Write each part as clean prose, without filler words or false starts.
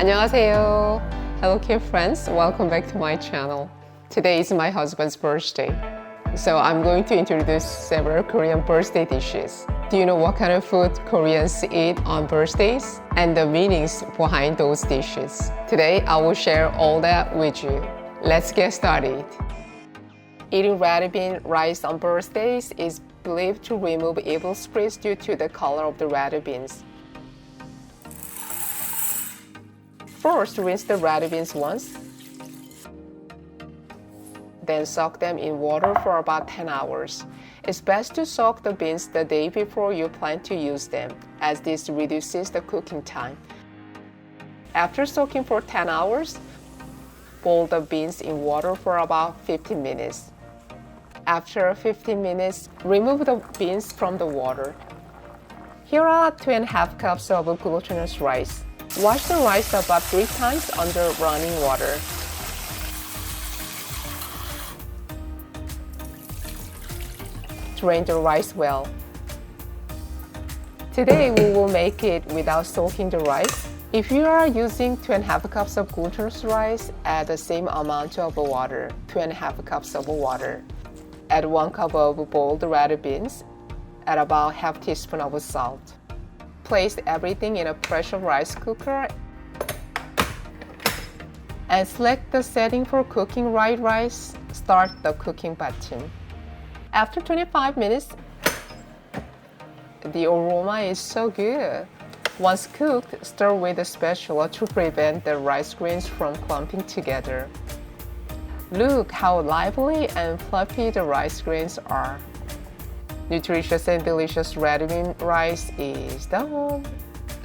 안녕하세요. Hello K-friends, welcome back to my channel. Today is my husband's birthday. So I'm going to introduce several Korean birthday dishes. Do you know what kind of food Koreans eat on birthdays? And the meanings behind those dishes. Today I will share all that with you. Let's get started. Eating red bean rice on birthdays is believed to remove evil spirits due to the color of the red beans. First, rinse the red beans once. Then soak them in water for about 10 hours. It's best to soak the beans the day before you plan to use them, as this reduces the cooking time. After soaking for 10 hours, boil the beans in water for about 15 minutes. After 15 minutes, remove the beans from the water. Here are 2.5 cups of glutinous rice. Wash the rice about 3 times under running water. Drain the rice well. Today we will make it without soaking the rice. If you are using 2.5 cups of glutinous rice, add the same amount of water, 2.5 cups of water. Add 1 cup of boiled red beans. Add about half teaspoon of salt. Place everything in a pressure rice cooker and select the setting for cooking white rice. Start the cooking button. After 25 minutes, the aroma is so good. Once cooked, stir with a spatula to prevent the rice grains from clumping together. Look how lively and fluffy the rice grains are. Nutritious and delicious red bean rice is done.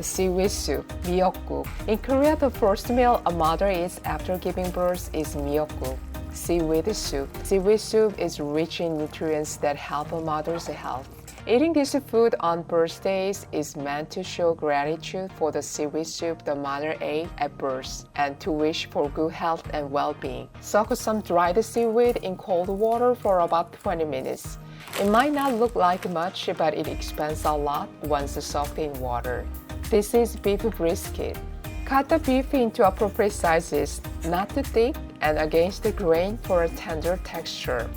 Seaweed soup, miyeokguk. In Korea, the first meal a mother eats after giving birth is miyeokguk, seaweed soup. Seaweed soup is rich in nutrients that help a mother's health. Eating this food on birthdays is meant to show gratitude for the seaweed soup the mother ate at birth and to wish for good health and well-being. Soak some dried seaweed in cold water for about 20 minutes. It might not look like much, but it expands a lot once soaked in water. This is beef brisket. Cut the beef into appropriate sizes, not too thick, and against the grain for a tender texture.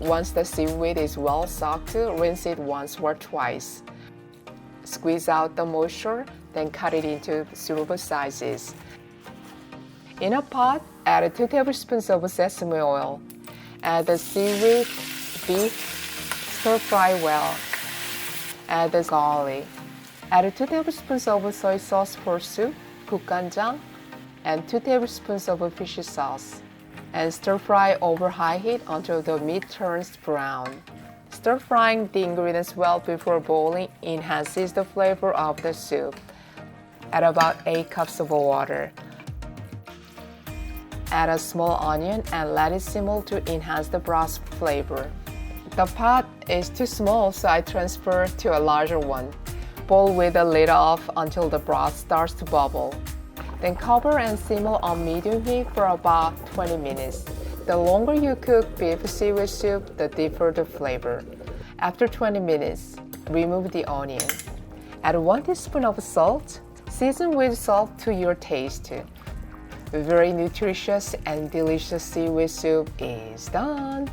Once the seaweed is well soaked, rinse it once or twice. Squeeze out the moisture, then cut it into suitable sizes. In a pot, add 2 tablespoons of sesame oil. Add the seaweed, beef, stir fry well. Add the garlic. Add 2 tablespoons of soy sauce for soup, 국간장, and 2 tablespoons of fish sauce. And stir fry over high heat until the meat turns brown. Stir frying the ingredients well before boiling enhances the flavor of the soup. Add about 8 cups of water. Add a small onion and let it simmer to enhance the broth flavor. The pot is too small, so I transfer to a larger one. Boil with the lid off until the broth starts to bubble. Then cover and simmer on medium heat for about 20 minutes. The longer you cook beef seaweed soup, the deeper the flavor. After 20 minutes, remove the onion. Add 1 teaspoon of salt. Season with salt to your taste. Very nutritious and delicious seaweed soup is done.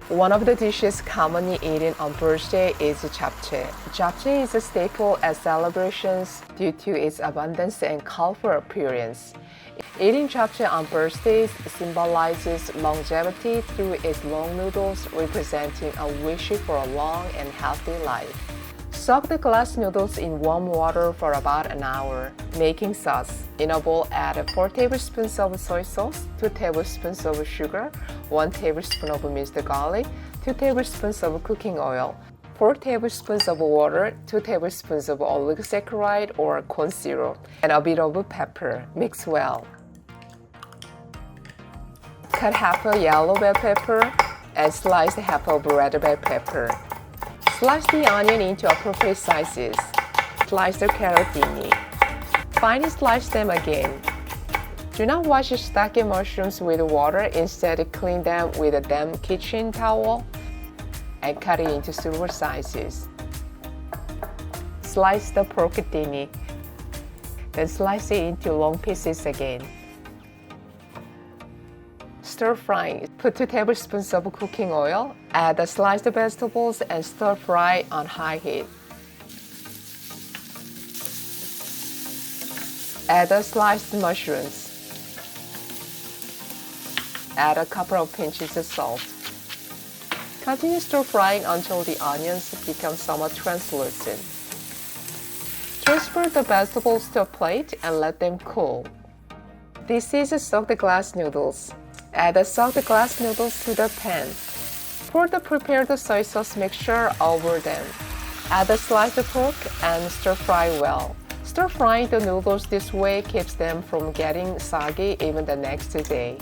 One of the dishes commonly eaten on birthday is japchae. Japchae is a staple at celebrations due to its abundance and colorful appearance. Eating japchae on birthdays symbolizes longevity through its long noodles representing a wish for a long and healthy life. Soak the glass noodles in warm water for about an hour. Making sauce. In a bowl, add 4 tablespoons of soy sauce, 2 tablespoons of sugar, 1 tablespoon of minced garlic, 2 tablespoons of cooking oil, 4 tablespoons of water, 2 tablespoons of oligosaccharide or corn syrup, and a bit of pepper. Mix well. Cut half a yellow bell pepper and slice half of red bell pepper. Slice the onion into appropriate sizes. Slice the carrot thinly. Finely slice them again. Do not wash shiitake mushrooms with water, instead clean them with a damp kitchen towel. and cut it into silver sizes. Slice the pork thinly, then slice it into long pieces again. Stir frying. Put 2 tablespoons of cooking oil, add the sliced vegetables and stir fry on high heat. Add the sliced mushrooms. Add a couple of pinches of salt. Continue stir frying until the onions become somewhat translucent. Transfer the vegetables to a plate and let them cool. This is soaked glass noodles. Add the soaked glass noodles to the pan. Pour the prepared soy sauce mixture over them. Add the sliced pork and stir fry well. Stir frying the noodles this way keeps them from getting soggy even the next day.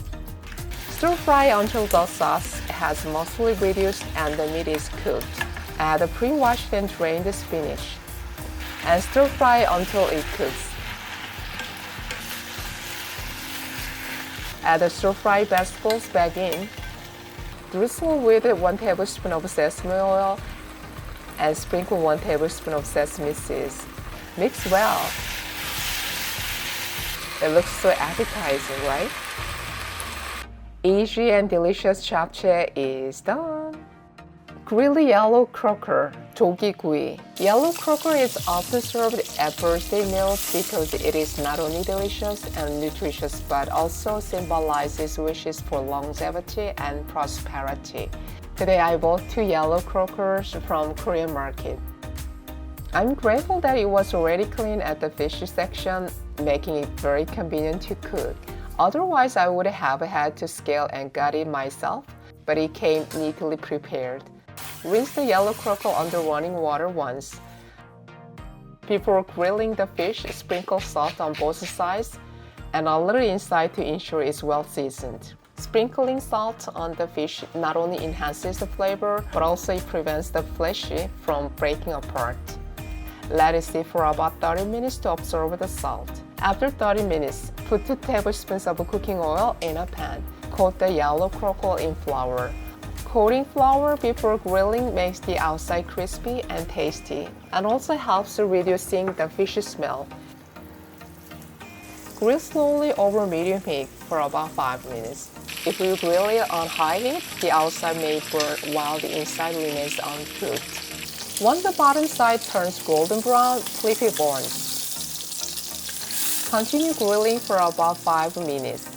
Stir fry until the sauce has mostly reduced and the meat is cooked. Add the pre-washed and drained spinach. And stir fry until it cooks. Add the stir-fried vegetables back in. Drizzle with 1 tablespoon of sesame oil and sprinkle 1 tablespoon of sesame seeds. Mix well. It looks so appetizing, right? Easy and delicious japchae is done. Grilled yellow crocker, 조기구이. Yellow crocker is often served at birthday meals because it is not only delicious and nutritious but also symbolizes wishes for longevity and prosperity. Today I bought 2 yellow crockers from Korean market. I'm grateful that it was already clean at the fish section, making it very convenient to cook. Otherwise, I would have had to scale and gut it myself, but it came neatly prepared. Rinse the yellow crocker under running water once. Before grilling the fish, sprinkle salt on both sides and a little inside to ensure it's well seasoned. Sprinkling salt on the fish not only enhances the flavor, but also it prevents the flesh from breaking apart. Let it sit for about 30 minutes to absorb the salt. After 30 minutes, put 2 tablespoons of cooking oil in a pan. Coat the yellow crocker in flour. Coating flour before grilling makes the outside crispy and tasty, and also helps reducing the fish smell. Grill slowly over medium heat for about 5 minutes. If you grill it on high heat, the outside may burn while the inside remains uncooked. Once the bottom side turns golden brown, flip it once. Continue grilling for about 5 minutes.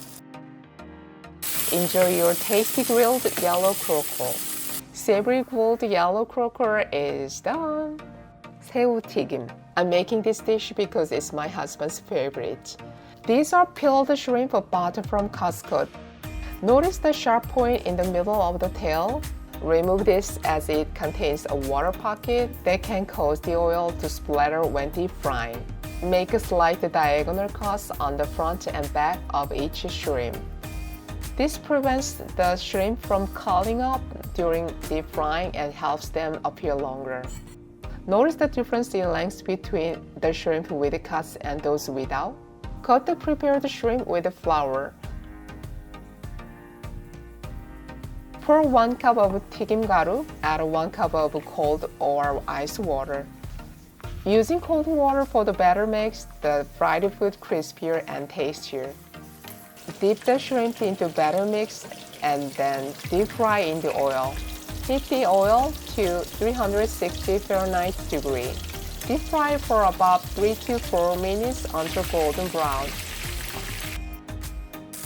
Enjoy your tasty grilled yellow crocker. Savory grilled yellow crocker is done. 새우튀김. I'm making this dish because it's my husband's favorite. These are peeled shrimp bought from Costco. Notice the sharp point in the middle of the tail? Remove this as it contains a water pocket that can cause the oil to splatter when deep frying. Make a slight diagonal cuts on the front and back of each shrimp. This prevents the shrimp from curling up during deep frying and helps them appear longer. Notice the difference in length between the shrimp with cuts and those without. Coat the prepared shrimp with flour. Pour 1 cup of 튀김가루, add 1 cup of cold or ice water. Using cold water for the batter makes the fried food crispier and tastier. Dip the shrimp into batter mix and then deep fry in the oil. Heat the oil to 360 Fahrenheit degree. Deep fry for about 3 to 4 minutes until golden brown.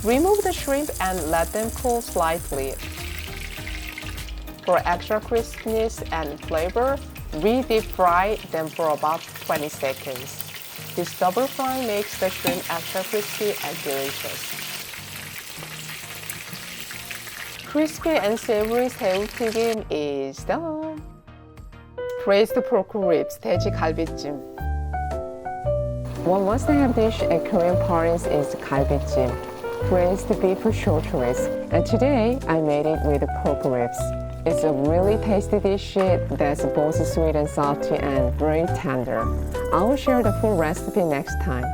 Remove the shrimp and let them cool slightly. For extra crispness and flavor, re-deep fry them for about 20 seconds. This double fry makes the shrimp extra crispy and delicious. Crispy and savory 새우튀김 is done. Braised pork ribs, 돼지 갈비찜. One must-have dish at Korean parties is 갈비찜, braised beef short ribs. And today I made it with pork ribs. It's a really tasty dish that's both sweet and salty and very tender. I will share the full recipe next time.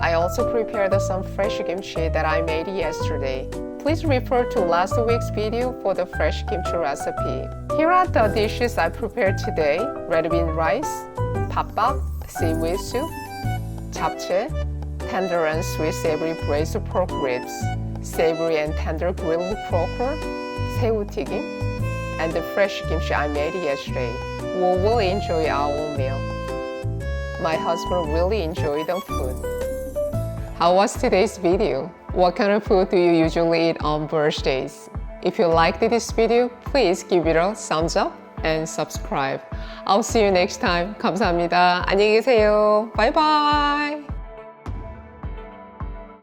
I also prepared some fresh kimchi that I made yesterday. Please refer to last week's video for the fresh kimchi recipe. Here are the dishes I prepared today: red bean rice, papbak, seaweed soup, japchae, tender and sweet savory braised pork ribs, savory and tender grilled crocker, 새우튀김, and the fresh kimchi I made yesterday. We will enjoy our meal. My husband really enjoyed the food. How was today's video? What kind of food do you usually eat on birthdays? If you liked this video, please give it a thumbs up and subscribe. I'll see you next time. 감사합니다. 안녕히 계세요. Bye bye.